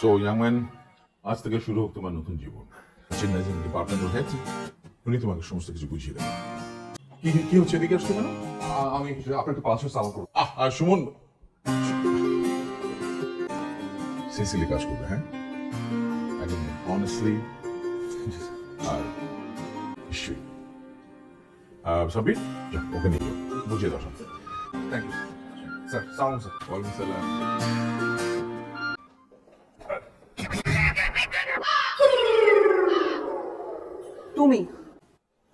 So young man, আজ থেকে শুরু হোক তোমার নতুন জীবন। চেন্নাই ডিপার্টমেন্টাল হেড, উনি তোমাকে সমস্ত কিছু বুঝিয়ে দেবেন। কি কি হচ্ছে এদিকে আসছো কেন? আমি আপনাকে 500 সালাম করবো। সুমন সিসিলি কাজ করবে, হ্যাঁ একদম অনেস্টলি আর নিশ্চয়ই। সাবির, ওকে নিয়ে যাও, বুঝিয়ে দাও। Thank you sir. সালাম স্যার। ওয়ালাইকুম সালাম।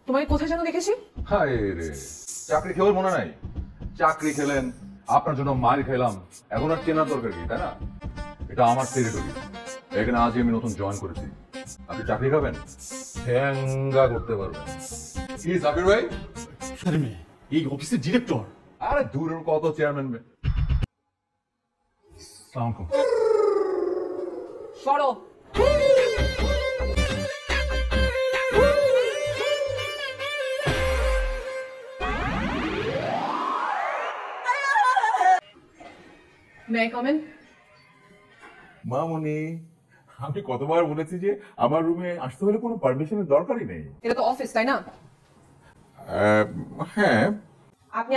তোমাকে কোথায় যেন দেখেছি? হায় রে, চাকরি খেলেও মনে নাই? চাকরি খেলেন, আপনার জন্য মার খেলাম, এখন আর চেনার দরকার কি, তাই না? এটা আমার টেরিটরি, এখানে আজই আমি নতুন জয়েন করেছি। আপনি চাকরি খাবেন, ঠ্যাঙ্গা করতে পারবেন। কি সাবির ভাই? এই অফিসের ডিরেক্টর। আরে দূরের কত চেয়ারম্যান। সরো। May I come in? মামুনি, আমি কতবার বলেছি যে আমার রুমে আসতে হলে কোনো পারমিশনের দরকারই নেই। এটা তো অফিস, তাই না? হ্যাঁ।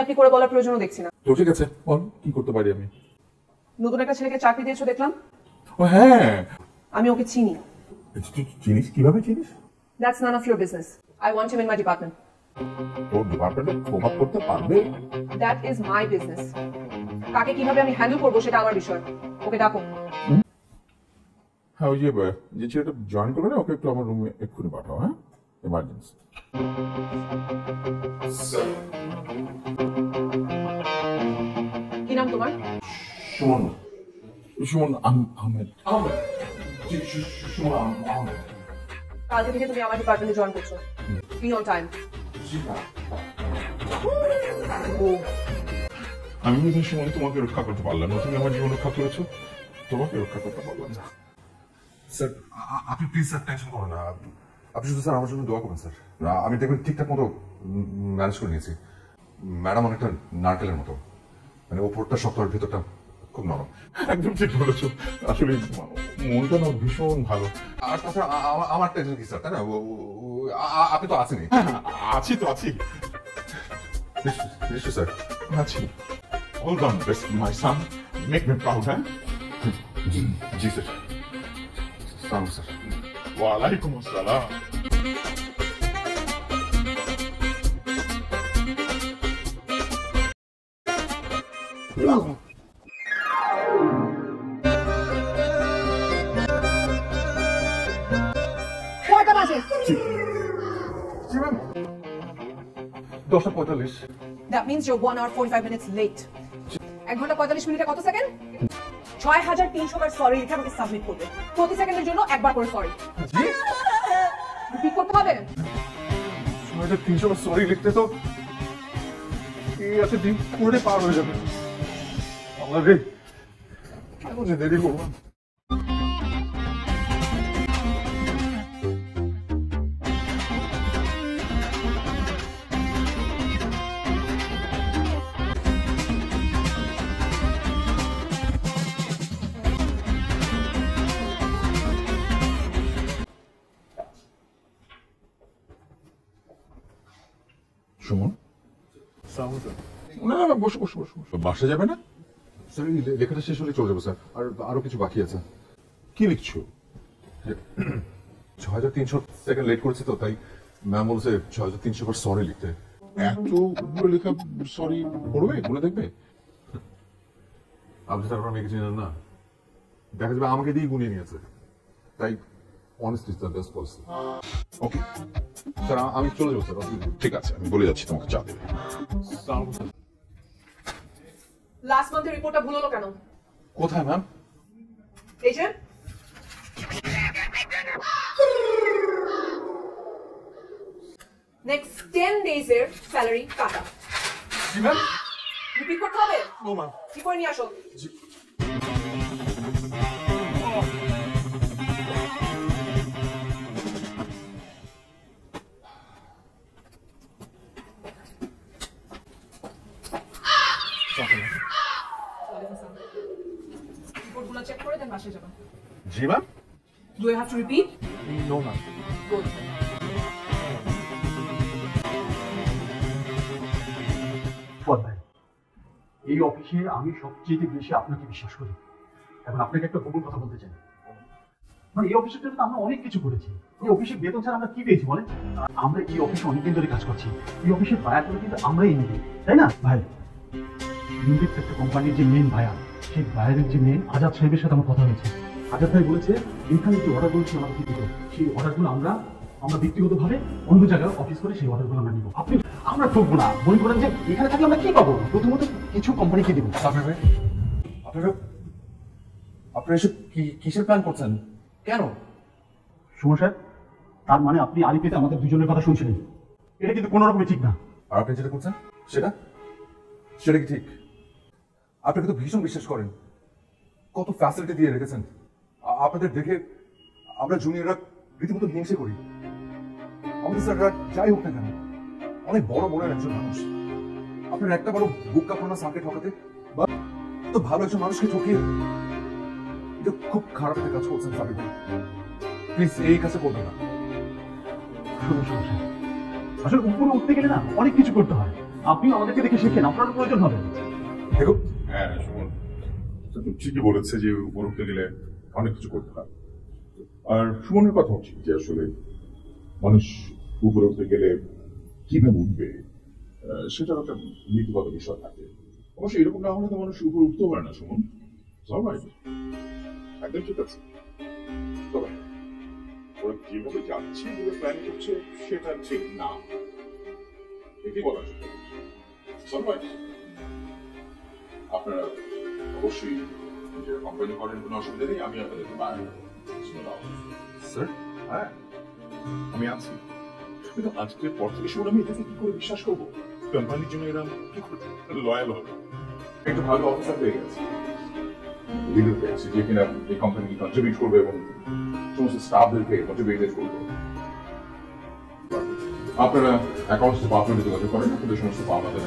আপনি করে বলার প্রয়োজনও দেখছি না। তো ঠিক আছে, বল কি করতে পারি আমি? নতুন একটা ছেলেকে চাকরি দিয়েছো দেখলাম। ও হ্যাঁ, আমি ওকে চিনি। চিনিস? কিভাবে চিনিস? That's none of your business. I want him in my department. তোর ডিপার্টমেন্টে প্রভাব করতে পারবে? That is my business. কাকে কিভাবে আমি হ্যান্ডেল করবো সেটা আমার বিষয়। ওকে ডাকো। হ্যাঁ, ওই যে ছেলেটা জয়েন করবে না, ওকে একটু আমার রুমে এক্ষুনি পাঠাও, হ্যাঁ, এমার্জেন্সি। কি নাম তোমার? সুমন। সুমন আহমেদ। জি, সুমন আহমেদ। কালকে থেকে তুমি আমার ডিপার্টমেন্টে জয়েন করছো। Be on time. আমি বুঝি সুমন তোমাকে রক্ষা করতে পারলাম না, তুমি আমার জীবন রক্ষা করেছো, তোমাকে রক্ষা করতে পারলাম না। স্যার আপনি প্লিজ স্যার টেনশন করবেন না। আপনি শুধু স্যার আমার জন্য দোয়া করবেন স্যার। আমি দেখবেন ঠিকঠাক মতো ম্যানেজ করে নিয়েছি। ম্যাডাম অনেকটা নারকেলের মতো, মানে ওপরটা শক্ত আর ভেতরটা খুব নরম। একদম ঠিক বলেছো, আসলে মনটা না ভীষণ ভালো। আর তাছাড়া আমার টেনশন কি স্যার, তাই না? আপনি তো আছেনই। আছি তো আছি। নিশ্চয় স্যার আছি। Hold on, my son. Make me proud, huh? G sir. সালাম স্যার। ওয়ালাইকুম আসসালাম। কয়টা বাজে? 10:45। That means you're 1 hour 45 minutes late. 1 ঘন্টা 45 মিনিটে কত সেকেন্ড? 6300 বার সরি লিখে আমাকে সাবমিট করবে। প্রতি সেকেন্ডের জন্য একবার করে সরি। জি? রিপিট করতে হবে? 300 সরি লিখতে তো এই আছে দিন পুরোটাই পার হয়ে যাবে। আল্লাহ রে, কেন যে দেরি করলাম। সুমন, না না, বসো বসো বসো। বাসা যাবে না? স্যার এই লেখাটা শেষ হলে চলে যাবো স্যার, আর আরো কিছু বাকি আছে। কি লিখছো? 6300 সেকেন্ড লেট করেছি তো, তাই ম্যাম বলছে 6300 বার সরি লিখতে। এতগুলো লেখা সরি পড়বে, বলে দেখবে? আপনি তারপর আমাকে চিনেন না, দেখা যাবে আমাকে দিয়ে গুনিয়ে নিয়েছে। তাই honestly the best policy. Okay sir আমি চলে যাবো স্যার। ঠিক আছে, আমি বলে যাচ্ছি তোমাকে চা দেবে। লাস্ট মান্থের রিপোর্টটা ভুল হলো কেন? কোথায় ম্যাম? এই যে নেক্সট 10 ডেজ এর স্যালারি কাটা। জি ম্যাম। রিপিট করতে হবে? No ma'am. কি করে নিয়ে আসো? জি। রিপোর্টগুলো চেক করে দেন বাসে যাবেন। জি জি ma'am. Do I have to repeat? No ma'am. Good. Fuad ভাই, এই অফিসে আমি সবচেয়ে বেশি আপনাকে বিশ্বাস করি। এখন আপনাকে একটা গোপন কথা বলতে চাই। মানে এই অফিসের জন্য তো আমরা অনেক কিছু করেছি। এই অফিসে বেতন ছাড়া আমরা কি পেয়েছি বলেন? আমরা এই অফিসে অনেকদিন ধরে কাজ করছি। এই অফিসের বায়ারগুলো কিন্তু আমরাই নিই, তাই না ভাই? ইন্ডেক্স একটা কোম্পানির যে মেন বায়ার, সেই বায়ারের যে মেন আজাদ সাহেবের সাথে আমার কথা হয়েছে। আজাদ ভাই বলেছে এখানে যে অর্ডারগুলো ছিল আমাদের দিতে, সেই অর্ডারগুলো আমরা ব্যক্তিগতভাবে অন্য জায়গায় অফিস করে সেই অর্ডারগুলো আমরা নিব। আমরা ঠকবো না। মনে করেন যে এখানে থাকলে আমরা কি পাবো? প্রথমত কিছু কোম্পানিকে দিব। আপনারা এসব কিসের প্ল্যান করছেন? কেন? সুমন সাহেব, তার মানে আপনি আড়ি পেতে আমাদের দুজনের কথা শুনছিলেন? এটা কিন্তু কোনো রকমই ঠিক না। আর আপনি যেটা করছেন সেটা কি ঠিক? আপনাকে তো ভীষণ বিশ্বাস করেন, কত ফ্যাসিলিটি দিয়ে রেখেছেন। আপনাদের দেখে আমরা জুনিয়ররা রীতিমতো হিংসে করি। অফিসাররা যাই হোক না কেন অনেক বড় বড় একজন মানুষ। আপনার একটা বড় বুক কাপড় না সার্কিট ঠকাতে, বা তো ভালো একজন মানুষকে ঠকিয়ে এটা খুব খারাপ একটা কাজ করছেন সাবির ভাই। প্লিজ এই কাজটা করবেন না। শুনুন সুমন সাহেব, আসলে উপরে উঠতে গেলে না অনেক কিছু করতে হয়। আপনিও আমাদেরকে দেখে শিখেন, আপনার প্রয়োজন হবে। দেখো, হ্যাঁ সুমন তুমি ঠিকই বলেছে যে উপর উঠতে গেলে অনেক কিছু করতে হয়। আর সুমনের কথা ঠিক যে আসলে মানুষ উপরে উঠতে গেলে কিভাবে উঠবে সেটার একটা নীতিগত বিষয় থাকে। অবশ্য এরকম না হলে তো মানুষ উপরে উঠতেও পারে না সুমন। একদম ঠিক আছে। তবে ওরা যেভাবে যাচ্ছে যেভাবে প্ল্যান করছে সেটা ঠিক না, এটি বলা যায়। আপনারা অবশ্যই নিজের কোম্পানি করেন, কোনো অসুবিধা নেই। আমি আপনাদেরকে বাইরে স্যার, হ্যাঁ আমি আছি, কিন্তু আজকের পর থেকে শুনে আমি এটাকে কি করে বিশ্বাস করবো? কোম্পানির জন্য এরা কি করে লয়াল হবে? একটা ভালো অফিসার পেয়ে গেছে, লিডার পেয়েছে যে কিনা এই কোম্পানিকে কন্ট্রিবিউট করবে এবং সমস্ত স্টাফদেরকে মোটিভেটেড করবে। আপনারা অ্যাকাউন্টস ডিপার্টমেন্টে যোগাযোগ করেন, আপনাদের সমস্ত পাওনা দেন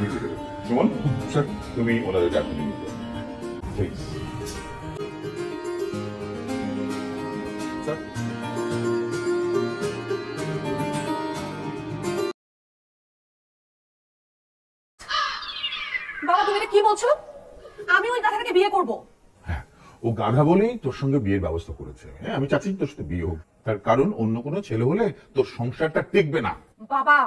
নিচে দেবেন। সুমন স্যার, তুমি ওনাদেরকে এখন নিয়ে নিতে প্লিজ। স্যার, বাবা তুমি এটা কি বলছো? আমি ওই গাধাটাকে বিয়ে করব? হ্যাঁ, ও গাধা বলেই তোর সঙ্গে বিয়ের ব্যবস্থা করেছে। হ্যাঁ, আমি চাচ্ছি তোর সাথে বিয়ে হোক, তার কারণ অন্য কোনো ছেলে হলে তোর সংসারটা টিকবে না। বাবা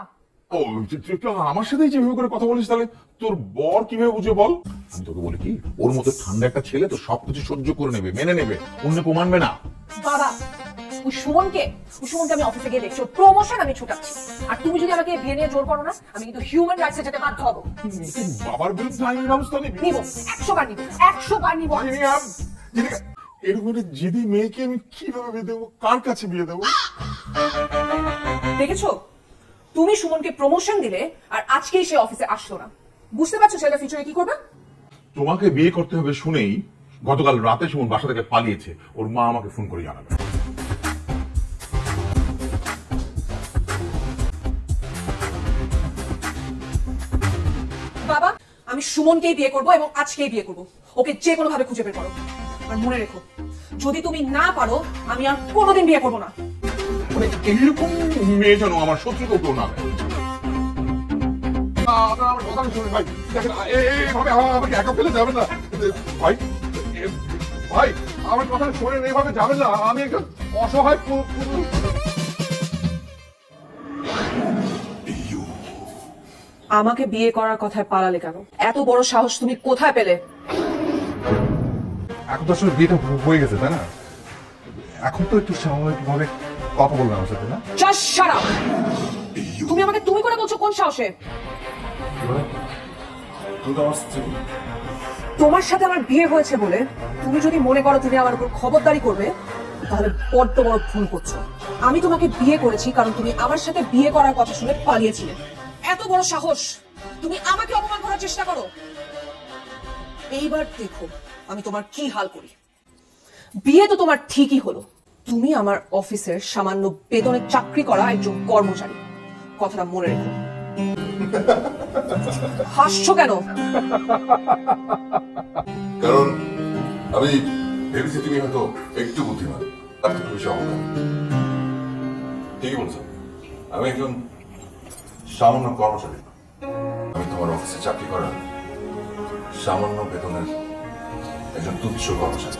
ও তুই তো আমার সাথেই যেভাবে করে কথা বলিস, তাহলে তোর বর কিভাবে বুঝে বল? আমি তোকে বলি কি, ওর মতো ঠান্ডা একটা ছেলে তো সবকিছু সহ্য করে নেবে, মেনে নেবে, অন্য কেউ মানবে না। বাবা ওই সুমনকে আমি অফিসে গিয়ে দেখছি প্রমোশন আমি ছুটাচ্ছি, আর তুমি যদি আমাকে বিয়ে নিয়ে জোর করো না, আমি কিন্তু হিউম্যান রাইটসে যেতে বাধ্য হবো। বাবার বিরুদ্ধে আইনি ব্যবস্থা নিবি? নিব, 100 বার নিব, 100 বার নিব। এরকম একটা জিদি মেয়েকে আমি কিভাবে বিয়ে দেবো? কার কাছে বিয়ে দেবো? দেখেছো, তুমি সুমনকে প্রমোশন দিলে আর আজকেই সে অফিসে আসলো না। বুঝতে পারছো ছেলেটা ফিউচারে কি করবে? তোমাকে বিয়ে করতে হবে শুনেই গতকাল রাতে সুমন বাসা থেকে পালিয়েছে। ওর মা আমাকে ফোন করে জানাবে। বাবা আমি সুমনকেই বিয়ে করব এবং আজকেই বিয়ে করব। ওকে যে কোনো ভাবে খুঁজে বের করো। আর মনে রেখো, যদি তুমি না পারো আমি আর কোনোদিন বিয়ে করব না। মানে এরকম মেয়ে যেন আমার শত্রু কেউ না। আপনারা আমার কথা শুনুন ভাই, দেখেন এইভাবে আমাকে একা ফেলে যাবেন না ভাই। ভাই আমার কথা শুনেন, এইভাবে যাবেন না। আমি একজন অসহায় আমাকে বিয়ে করার কথায় পালালে কেন? এত বড় সাহস তুমি কোথায় পেলে? এখন তো আসলে বিয়েটা হয়ে গেছে তাই না? এখন তো একটু স্বাভাবিকভাবে কথা বলবেন আমার সাথে, না? Just shut up. তুমি আমাকে তুমি করে বলছো কোন সাহসে? তোমার সাথে আমার বিয়ে হয়েছে বলে তুমি যদি মনে করো তুমি আমার উপর খবরদারি করবে, তাহলে বড্ড বড় ভুল করছো। আমি তোমাকে বিয়ে করেছি কারণ তুমি আমার সাথে বিয়ে করার কথা শুনে পালিয়েছিলে। এত বড় সাহস, তুমি আমাকে অপমান করার চেষ্টা করো। এইবার দেখো আমি তোমার কি হাল করি। বিয়ে তো তোমার ঠিকই হলো, তুমি আমার অফিসের সামান্য বেতনে চাকরি করা একজন কর্মচারী, কথাটা মনে রেখো। হাসছো কেন? কারণ আমি ভেবেছি তুমি হয়তো একটু বুদ্ধিমান, তার থেকে বেশি অহংকার। ঠিকই বলছো, আমি একজন সামান্য কর্মচারী। আমি তোমার অফিসে চাকরি করা সামান্য বেতনের একজন তুচ্ছ কর্মচারী।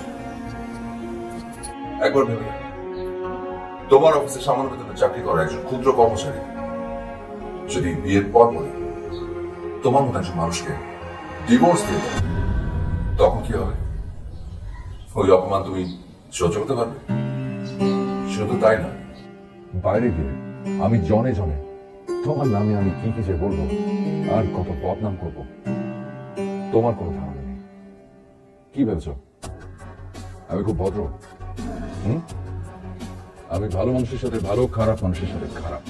একবার ভেবে দেখো, তোমার অফিসে সামান্য বেতনের চাকরি করা একজন ক্ষুদ্র কর্মচারী যদি বিয়ের পর পরে তোমার মতো একজন মানুষকে ডিভোর্স দিয়ে দেয়, তখন কি হবে? ওই অপমান তুমি সহ্য করতে পারবে? শুধু তাই না, বাইরে গিয়ে আমি জনে জনে তোমার নামে আমি কি কি যে বলবো আর কত বদনাম করব, তোমার কোনো ধারণা নেই। কি ভেবেছ আমি খুব ভদ্র? আমি ভালো মানুষের সাথে ভালো, খারাপ মানুষের সাথে খারাপ।